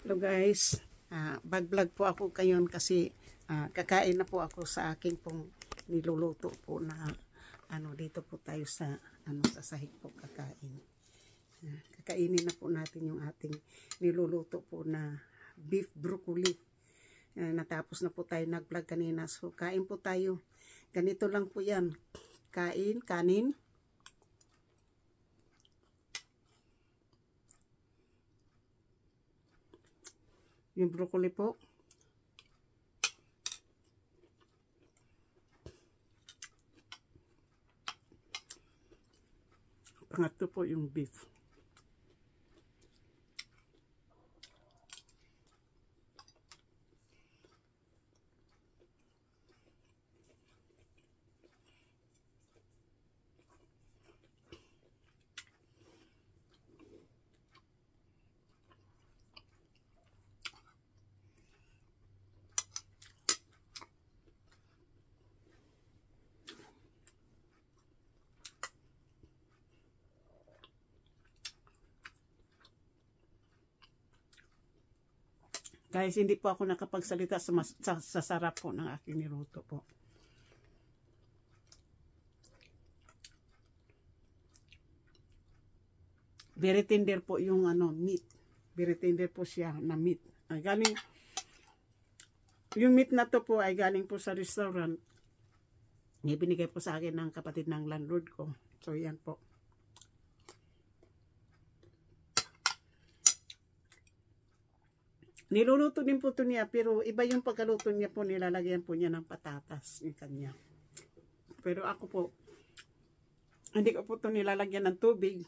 Hello guys, vlog po ako ngayon kasi kakain na po ako sa aking pong niluluto po na dito po tayo sa sa sahig po kakain. Kakainin na po natin yung ating niluluto po na beef broccoli. Natapos na po tayo nag-vlog kanina, so kain po tayo. Ganito lang po yan, kanin. Yung broccoli po. Pangatlo po yung beef. Guys, hindi po ako nakapagsalita sa sarap po ng aking niluto po. Very tender po yung meat. Very tender po siya na meat. Galing, yung meat na to po ay galing po sa restaurant. Binigay po sa akin ng kapatid ng landlord ko. So yan po. Niluluto din po ito niya, pero iba yung pagkaluto niya po, nilalagyan po niya ng patatas yung kanya. Pero ako po, hindi ko po ito nilalagyan ng tubig.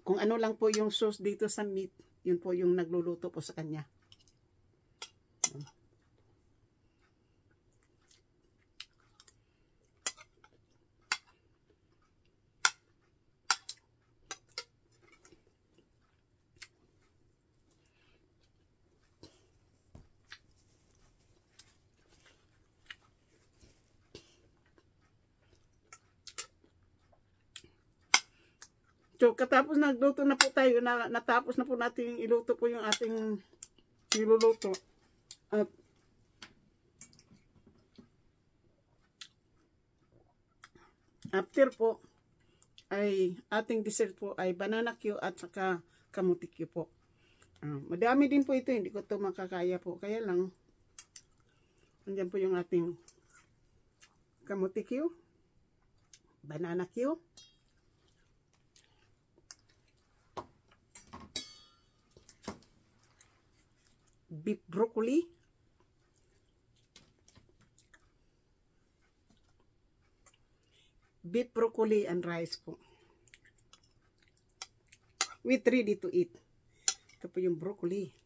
Kung ano lang po yung sauce dito sa meat, yun po yung nagluluto po sa kanya. So, katapos nagluto na po tayo, natapos na po natin iluto po yung ating niluluto. At after po, ay ating dessert po ay banana Q at saka kamuti Q po. Madami din po ito, hindi ko ito makakaya po. Kaya lang, andyan po yung ating kamuti Q, banana Q, beef broccoli, and rice po. With ready to eat. Ito po yung broccoli.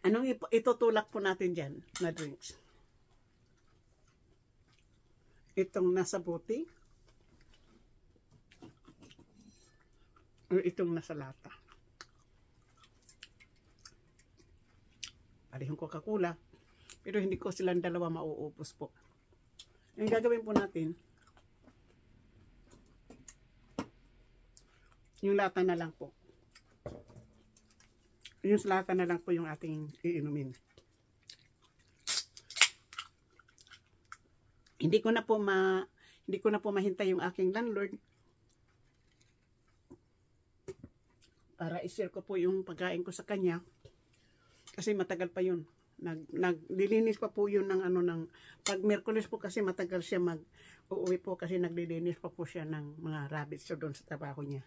Anong itutulak po natin dyan na drinks? Itong nasa bote o itong nasa lata? Parehong Coca-Cola, pero hindi ko silang dalawa mauubos po. Ang gagawin po natin, yung lata na lang po. Yung lata na lang po yung ating iinumin. Hindi ko na po mahintay yung aking landlord para i-share ko po yung pagkain ko sa kanya. Kasi matagal pa yun. Naglilinis pa po yun ng pag Miyerkules po kasi matagal siya uuwi po kasi naglilinis pa po siya ng mga rabbits so doon sa trabaho niya.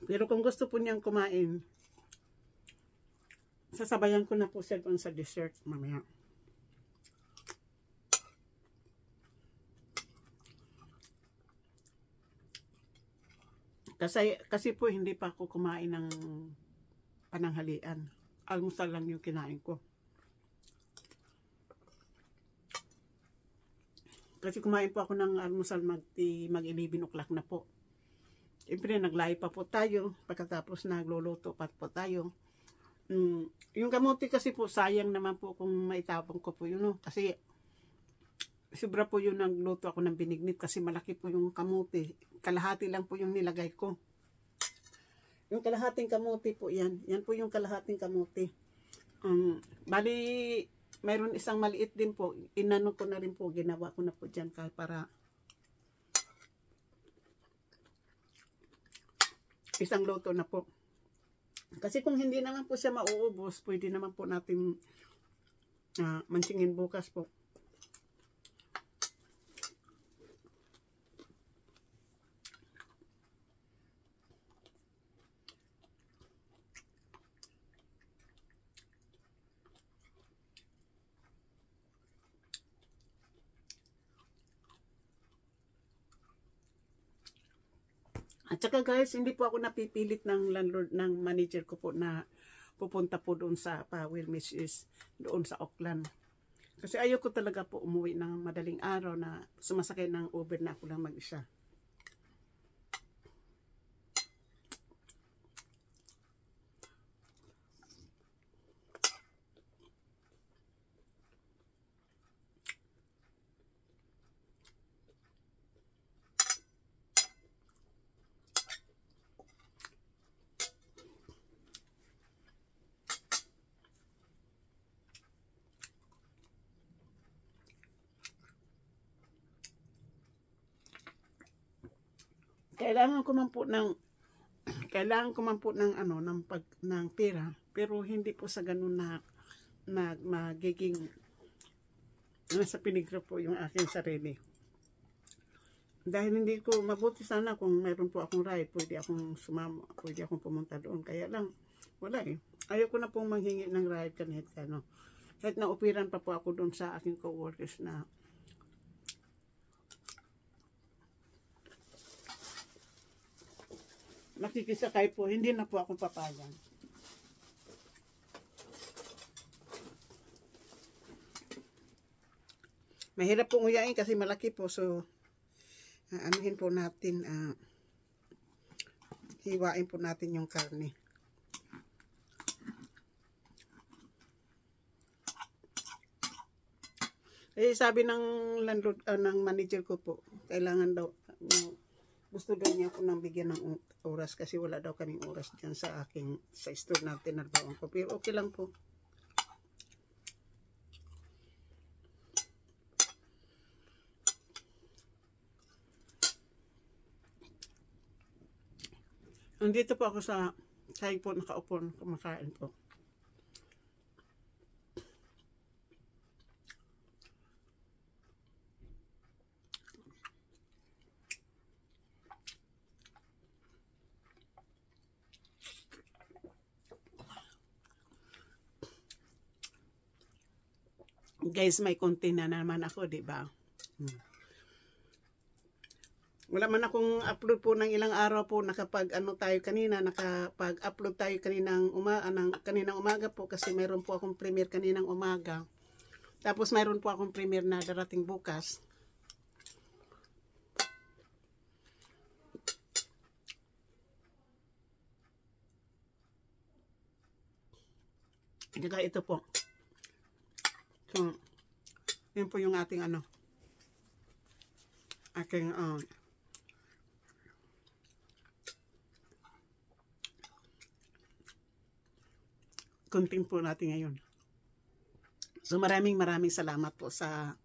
Pero kung gusto po niyang kumain, sasabayan ko na po siya doon sa dessert mamaya. Kasi po hindi pa ako kumain ng pananghalian. Almusal lang yung kinain ko. Kasi kumain po ako ng almusal mag 11 o'clock na po. Siyempre, naglahi pa po tayo. Pagkatapos nagluluto pa po tayo. Yung kamote kasi po, sayang naman po kung maitapon ko po yun. No? Kasi, sobra po yun nagluto ako ng binignit kasi malaki po yung kamote. Kalahati lang po yung nilagay ko. Yung kalahating kamote po yan. Yan po yung kalahating kamote. Bali, mayroon isang maliit din po. Inano ko na rin po. Ginawa ko na po dyan para isang luto na po. Kasi kung hindi naman po siya mauubos, pwede naman po natin mansingin bukas po. At saka guys, hindi po ako napipilit ng landlord, ng manager ko po na pupunta po doon sa Powell, is doon sa Auckland. Kasi ayoko talaga po umuwi ng madaling araw na sumasakay ng Uber na ako lang mag-isa. Kailangan ko man po ng ano ng pera, pero hindi po sa ganun na magiging nasa peligro po yung aking sarili. Dahil hindi ko mabuti sana kung meron po akong ride, pwede akong sumama, pwede akong pumunta doon. Kaya lang wala eh. Ayoko na pong manghingi ng ride kahit ano. Kahit na-operan pa po ako doon sa aking co-workers na makikisakay po, hindi na po ako papayan. Mahirap pong uyain kasi malaki po, so anuhin po natin, hiwain po natin yung karne. Eh sabi ng landlord, ng manager ko po, kailangan daw, gusto daw niya ako nang bigyan ng oras kasi wala daw kaming oras dyan sa store na tinarbawan ko. Pero okay lang po. Nandito po ako sa sahig po, nakaupo, kumakain po. Guys, may konti na naman ako, di ba? Wala man akong upload po ng ilang araw po, nakapag-upload tayo kaninang umaga po kasi mayroon po akong premiere kaninang umaga. Tapos mayroon po akong premiere na darating bukas. Saka ito po. So, yun po yung ating aking content po natin ngayon. So maraming salamat po sa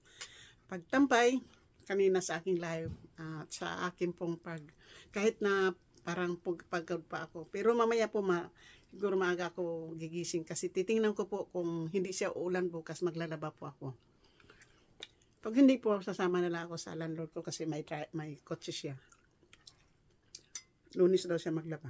pagtampay kanina sa aking live at sa akin pong kahit na parang pagod pa ako. Pero mamaya po siguro maaga ako gigising kasi titingnan ko po kung hindi siya ulan bukas, maglalaba po ako. Pag hindi po, sasama na lang ako sa landlord ko kasi may kotse siya. Lunes daw siya maglaba.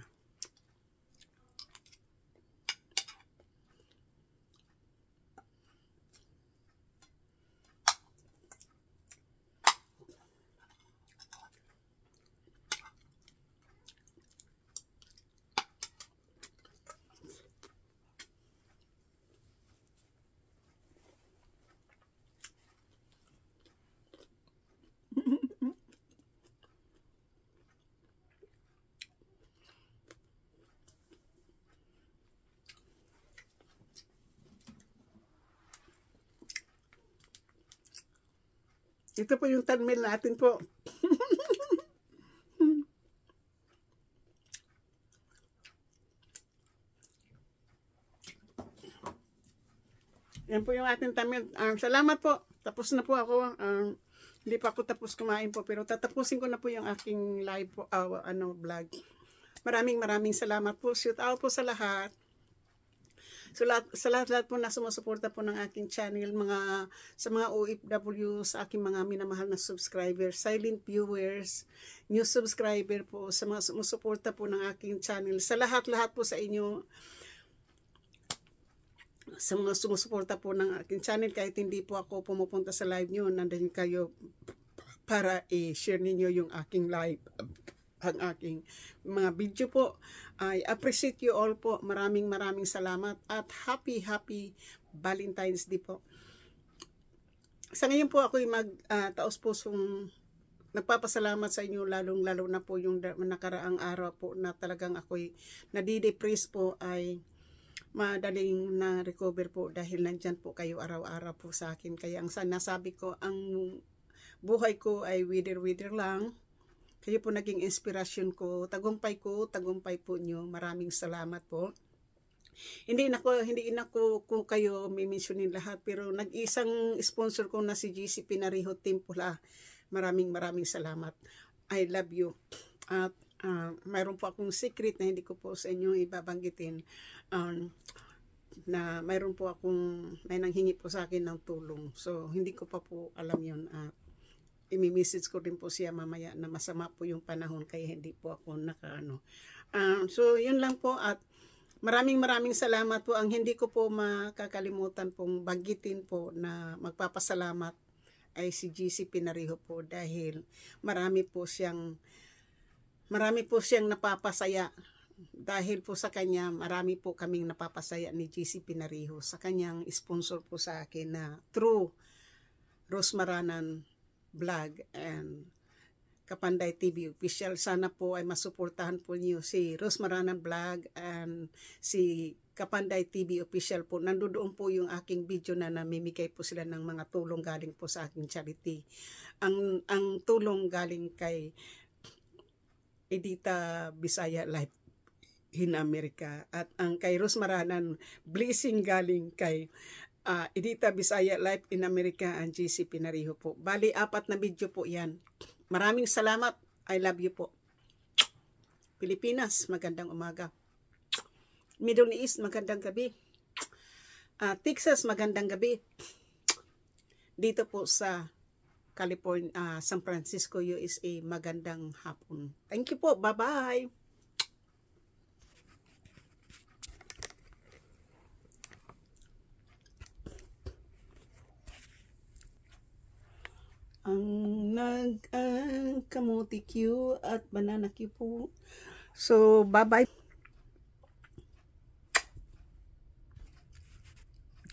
Ito po yung thumbnail natin po. Yan po yung ating thumbnail. Salamat po. Tapos na po ako. Hindi pa ako tapos kumain po. Pero tatapusin ko na po yung aking live po, vlog. Maraming salamat po. Shout out po sa lahat. So, sa lahat po na sumusuporta po ng aking channel, sa mga OFW, sa aking mga minamahal na subscribers, silent viewers, new subscriber po, sa mga sumusuporta po ng aking channel, sa lahat po sa inyo, sa mga sumusuporta po ng aking channel, kahit hindi po ako pumupunta sa live nyo, nandun kayo para i-share ninyo yung aking live, ang aking mga video po. I appreciate you all po. Maraming salamat at happy Valentine's Day po. Sa ngayon po ako taos pusong nagpapasalamat sa inyo, lalo na po yung nakaraang araw po na talagang ako'y nadidepress po, ay madaling na-recover po dahil nandyan po kayo araw-araw po sa akin. Kaya ang nasabi ko, ang buhay ko ay wither lang. Kayo po naging inspirasyon ko, tagumpay po nyo. Maraming salamat po. Hindi na ko kayo mimensionin lahat, pero nag-isang sponsor ko na si GC Pinariho Team Pula. Maraming salamat. I love you. At mayroon po akong secret na hindi ko po sa inyo ibabanggitin, na mayroon po may nanghingi po sa akin ng tulong. So hindi ko pa po alam yun. I-message ko din po siya mamaya na masama po yung panahon, kaya hindi po ako nakaano. So yun lang po, at maraming salamat po. Ang hindi ko po makakalimutan pong banggitin po na magpapasalamat ay si GC Pinariho po, dahil marami po siyang napapasaya. Dahil po sa kanya, marami po kaming napapasaya ni GC Pinariho sa kanyang sponsor po sa akin na through Rosmaranan Vlog and Kapanday TV Official. Sana po ay masuportahan po niyo si Rosmaranan Vlog and si Kapanday TV Official po. Nandoon po yung aking video na namimigay po sila ng mga tulong galing po sa aking charity. Ang tulong galing kay Edita Bisaya Life in America, at ang kay Rosmaranan blessing galing kay Edita Bisaya Life in America and GC Pinariho po. Bali, 4 na video po yan. Maraming salamat. I love you po. Pilipinas, magandang umaga. Middle East, magandang gabi. Texas, magandang gabi. Dito po sa California, San Francisco, USA, magandang hapon. Thank you po. Bye-bye. Ang kamuti Q at banana Q po. So, bye-bye.